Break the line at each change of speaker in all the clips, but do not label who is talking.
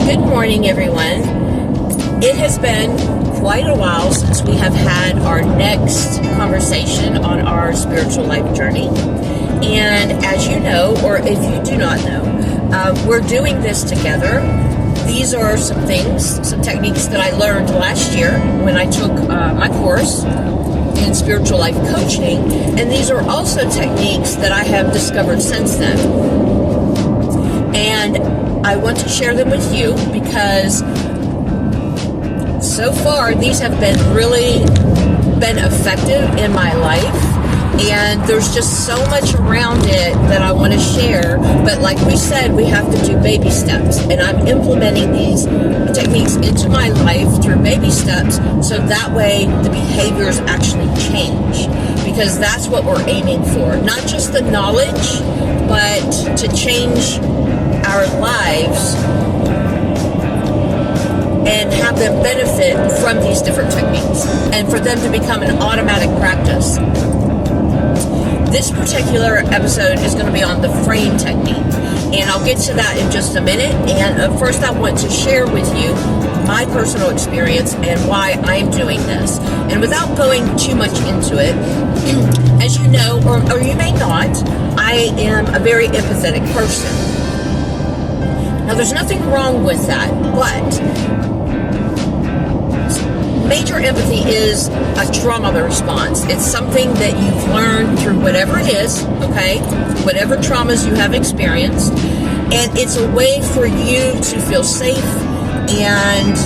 Good morning, everyone. It has been quite a while since we have had our next conversation on our spiritual life journey. And as you know, or if you do not know, we're doing this together. These are some things, some techniques that I learned last year when I took my course in spiritual life coaching. And these are also techniques that I have discovered since then. And I want to share them with you because so far these have been effective in my life, and there's just so much around it that I want to share. But like we said, we have to do baby steps, and I'm implementing these techniques into my life through baby steps so that way the behaviors actually change, because that's what we're aiming for. Not just the knowledge, but to change our lives and have them benefit from these different techniques and for them to become an automatic practice. This particular episode is going to be on the frame technique, and I'll get to that in just a minute. And first I want to share with you my personal experience and why I'm doing this. And without going too much into it, as you know, or you may not, I am a very empathetic person. Now, there's nothing wrong with that, but major empathy is a trauma response. It's something that you've learned through whatever it is, okay? Whatever traumas you have experienced. And it's a way for you to feel safe. And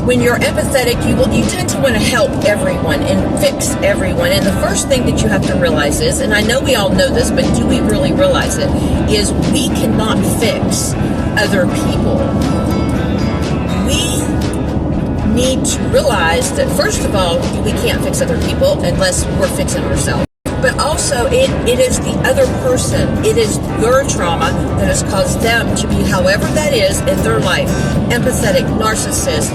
when you're empathetic, you tend to want to help everyone and fix everyone. And the first thing that you have to realize is, and I know we all know this, but do we really realize it, is we cannot fix other people. We need to realize that, first of all, we can't fix other people unless we're fixing ourselves. But also, it is the other person. It is your trauma that has caused them to be however that is in their life. Empathetic, narcissist,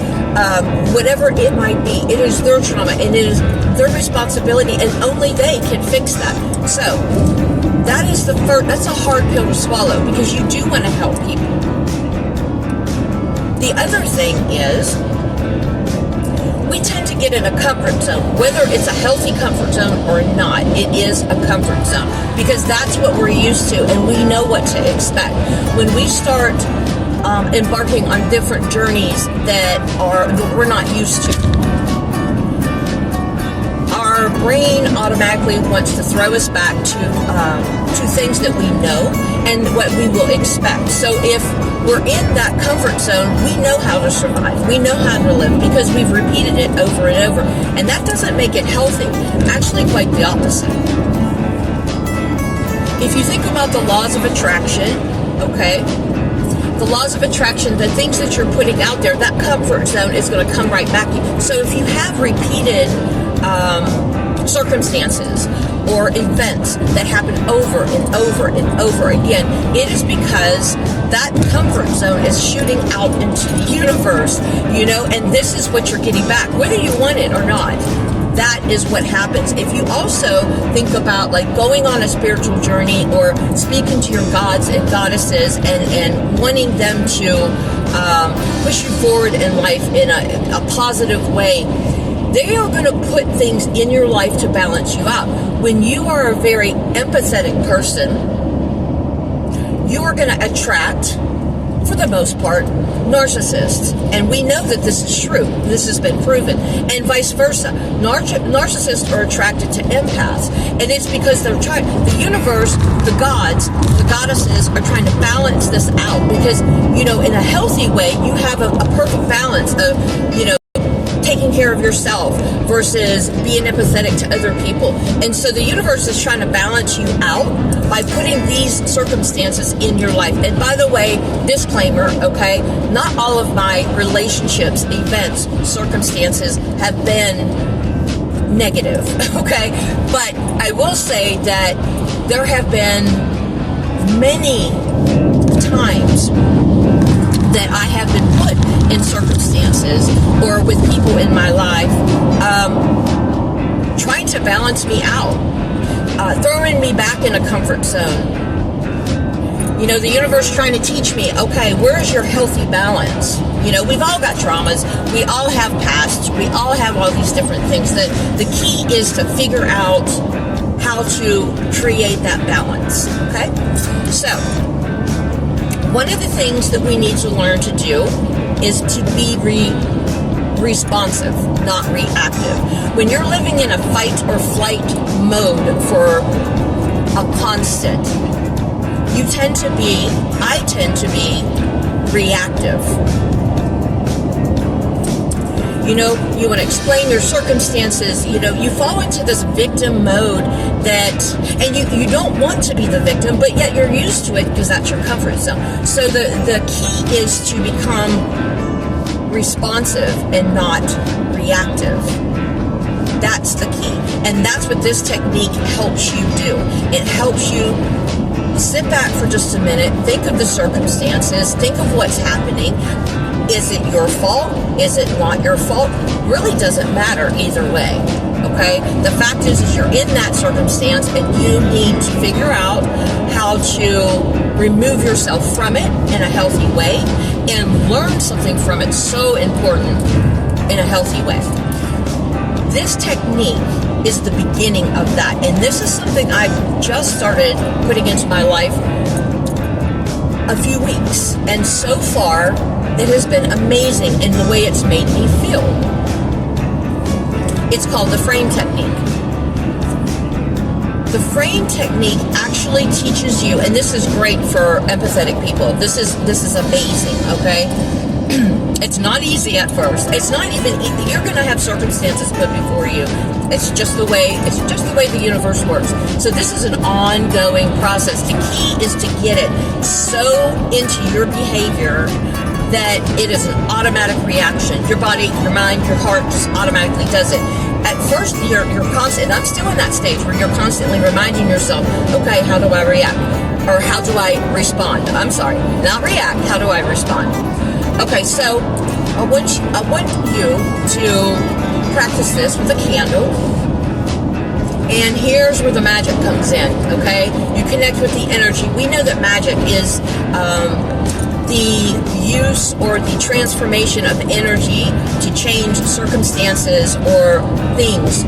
whatever it might be. It is their trauma, and it is their responsibility, and only they can fix that. So, that is that's a hard pill to swallow, because you do want to help people. The other thing is, we tend to get in a comfort zone, whether it's a healthy comfort zone or not. It is a comfort zone because that's what we're used to, and we know what to expect. When we start embarking on different journeys that we're not used to, our brain automatically wants to throw us back to things that we know and what we will expect. So if we're in that comfort zone, we know how to survive. We know how to live because we've repeated it over and over. And that doesn't make it healthy. Actually, quite the opposite. If you think about the laws of attraction, okay, the laws of attraction, the things that you're putting out there, that comfort zone is going to come right back to you. So if you have repeated circumstances or events that happen over and over and over again, it is because that comfort zone is shooting out into the universe, and this is what you're getting back, whether you want it or not. That is what happens. If you also think about like going on a spiritual journey or speaking to your gods and goddesses and wanting them to push you forward in life in a positive way, they are going to put things in your life to balance you out. When you are a very empathetic person, you are going to attract, for the most part, narcissists. And we know that this is true. This has been proven. And vice versa. Narcissists are attracted to empaths. And it's because the universe, the gods, the goddesses are trying to balance this out. Because, in a healthy way, you have a perfect balance of, taking care of yourself versus being empathetic to other people. And so the universe is trying to balance you out by putting these circumstances in your life. And by the way, disclaimer, okay, not all of my relationships, events, circumstances have been negative, okay? But I will say that there have been many times that I have been put in circumstances or with people in my life trying to balance me out, throwing me back in a comfort zone. You know, the universe trying to teach me, okay, where's your healthy balance? You know, we've all got traumas. We all have pasts. We all have all these different things. That the key is to figure out how to create that balance. Okay? So, one of the things that we need to learn to do is to be responsive, not reactive. When you're living in a fight or flight mode for a constant, I tend to be reactive. You know, you want to explain your circumstances. You know, you fall into this victim mode and you don't want to be the victim, but yet you're used to it because that's your comfort zone. So the key is to become responsive and not reactive. That's the key. And that's what this technique helps you do. It helps you sit back for just a minute, think of the circumstances, think of what's happening. Is it your fault? Is it not your fault? Really doesn't matter either way, okay? The fact is you're in that circumstance and you need to figure out how to remove yourself from it in a healthy way and learn something from it, so important, in a healthy way. This technique is the beginning of that, and this is something I've just started putting into my life a few weeks, and so far it has been amazing in the way it's made me feel. It's called the frame technique. The frame technique actually teaches you, and this is great for empathetic people. This is amazing, okay? It's not easy at first. It's not even easy. You're going to have circumstances put before you. It's just the way the universe works. So this is an ongoing process. The key is to get it so into your behavior that it is an automatic reaction. Your body, your mind, your heart just automatically does it. At first, you're constant. I'm still in that stage where you're constantly reminding yourself, okay, how do I react? Or how do I respond? I'm sorry, not react. How do I respond? Okay, so I want you to practice this with a candle. And here's where the magic comes in, okay? You connect with the energy. We know that magic is the use or the transformation of energy to change circumstances or things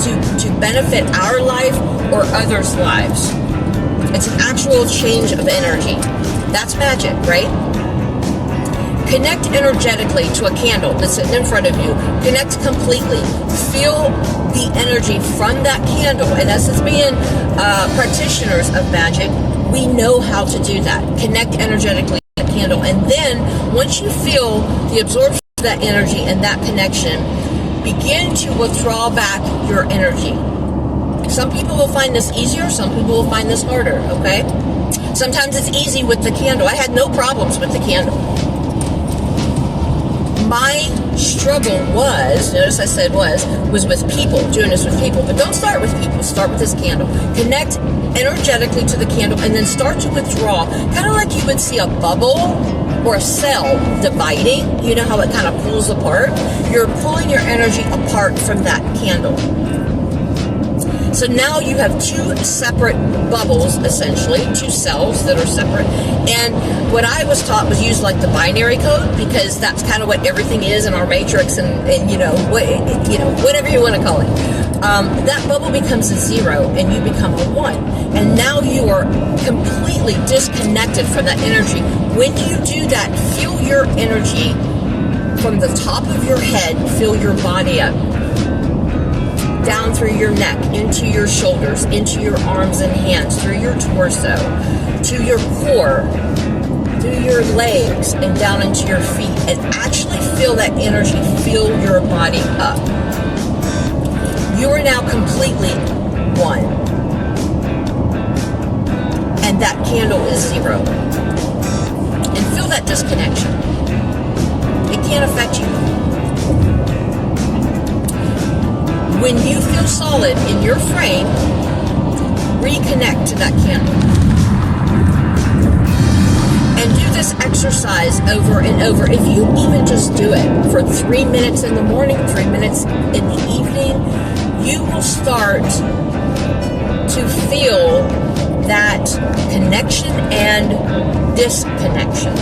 to benefit our life or others' lives. It's an actual change of energy. That's magic, right? Connect energetically to a candle that's sitting in front of you. Connect completely. Feel the energy from that candle. And as it's being practitioners of magic, we know how to do that. Connect energetically to the candle. And then, once you feel the absorption of that energy and that connection, begin to withdraw back your energy. Some people will find this easier. Some people will find this harder, okay? Sometimes it's easy with the candle. I had no problems with the candle. My struggle notice I said was with people, doing this with people. But don't start with people, start with this candle. Connect energetically to the candle and then start to withdraw, kind of like you would see a bubble or a cell dividing. You know how it kind of pulls apart? You're pulling your energy apart from that candle. So now you have two separate bubbles, essentially, two cells that are separate. And what I was taught was use like the binary code, because that's kind of what everything is in our matrix, and whatever you want to call it. That bubble becomes a 0 and you become a 1. And now you are completely disconnected from that energy. When you do that, feel your energy from the top of your head, fill your body up. Down through your neck, into your shoulders, into your arms and hands, through your torso, to your core, through your legs, and down into your feet. And actually feel that energy fill your body up. You are now completely 1. And that candle is 0. And feel that disconnection. It can't affect you. When you feel solid in your frame, reconnect to that candle. And do this exercise over and over. If you even just do it for 3 minutes in the morning, 3 minutes in the evening, you will start to feel that connection and disconnection.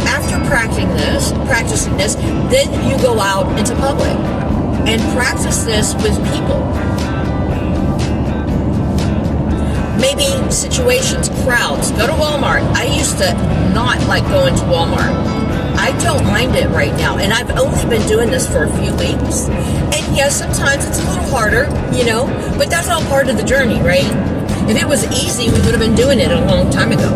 After practicing this, then you go out into public and practice this with people. Maybe situations, crowds. Go to Walmart. I used to not like going to Walmart. I don't mind it right now, and I've only been doing this for a few weeks. And yes, sometimes it's a little harder, but that's all part of the journey, right? If it was easy, we would have been doing it a long time ago.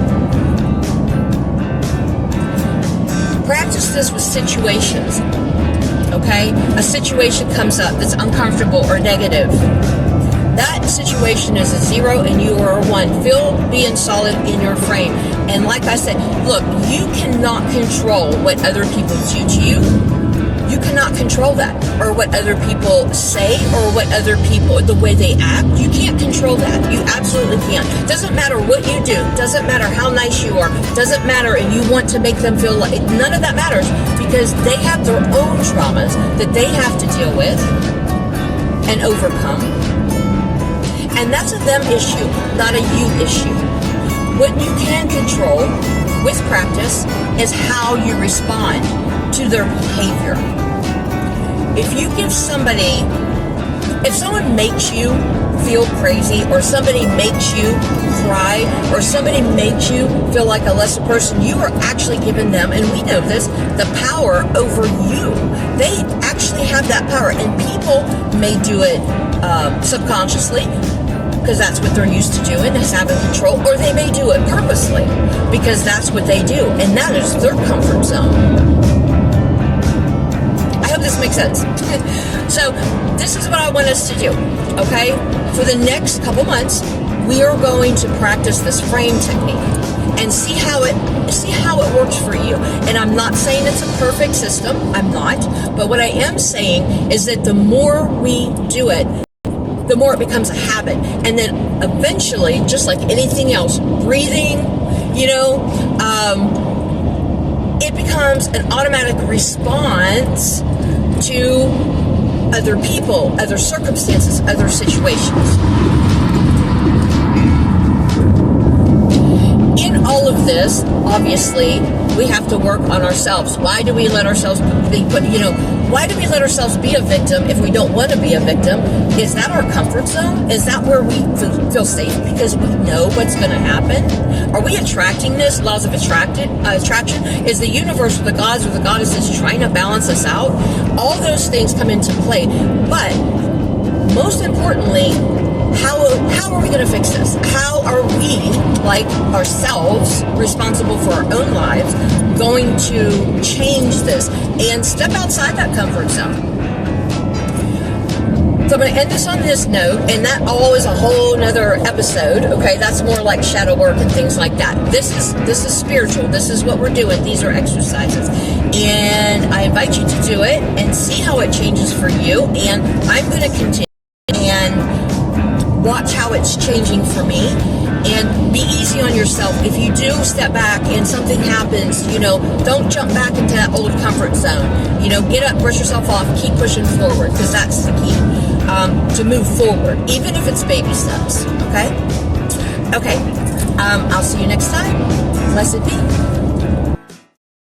Practice this with situations, okay? A situation comes up that's uncomfortable or negative. That situation is a 0 and you are a 1. Feel being solid in your frame. And like I said, look, you cannot control what other people do to you. You cannot control that, or what other people say, or what other people, the way they act. You can't control that. You absolutely can't. Doesn't matter what you do. Doesn't matter how nice you are. Doesn't matter if you want to make them feel like, none of that matters, because they have their own traumas that they have to deal with and overcome. And that's a them issue, not a you issue. What you can control with practice is how you respond to their behavior. If you give somebody, if someone makes you feel crazy, or somebody makes you cry, or somebody makes you feel like a lesser person, you are actually giving them, and we know this, the power over you. They actually have that power, and people may do it subconsciously, because that's what they're used to doing, is having control, or they may do it purposely, because that's what they do, and that is their comfort zone. I hope this makes sense. So this is what I want us to do, okay? For the next couple months, we are going to practice this frame technique and see how it works for you. And I'm not saying it's a perfect system. I'm not. But what I am saying is that the more we do it, the more it becomes a habit. And then eventually, just like anything else, breathing, it becomes an automatic response to other people, other circumstances, other situations. In all of this, obviously, we have to work on ourselves. Why do we let ourselves why do we let ourselves be a victim if we don't want to be a victim? Is that our comfort zone? Is that where we feel safe because we know what's going to happen? Are we attracting this? Laws of attraction? Is the universe or the gods or the goddesses trying to balance us out? All those things come into play. But most importantly, how are we going to fix this? How are we, like ourselves, responsible for our own lives, going to change this and step outside that comfort zone? So I'm going to end this on this note, and that all is a whole nother episode, okay? That's more like shadow work and things like that. This is spiritual. This is what we're doing. These are exercises. And I invite you to do it and see how it changes for you. And I'm going to continue and watch how it's changing for me, and be easy on yourself. If you do step back and something happens, don't jump back into that old comfort zone. Get up, brush yourself off, keep pushing forward, because that's the key, to move forward, even if it's baby steps, okay? Okay, I'll see you next time. Blessed be.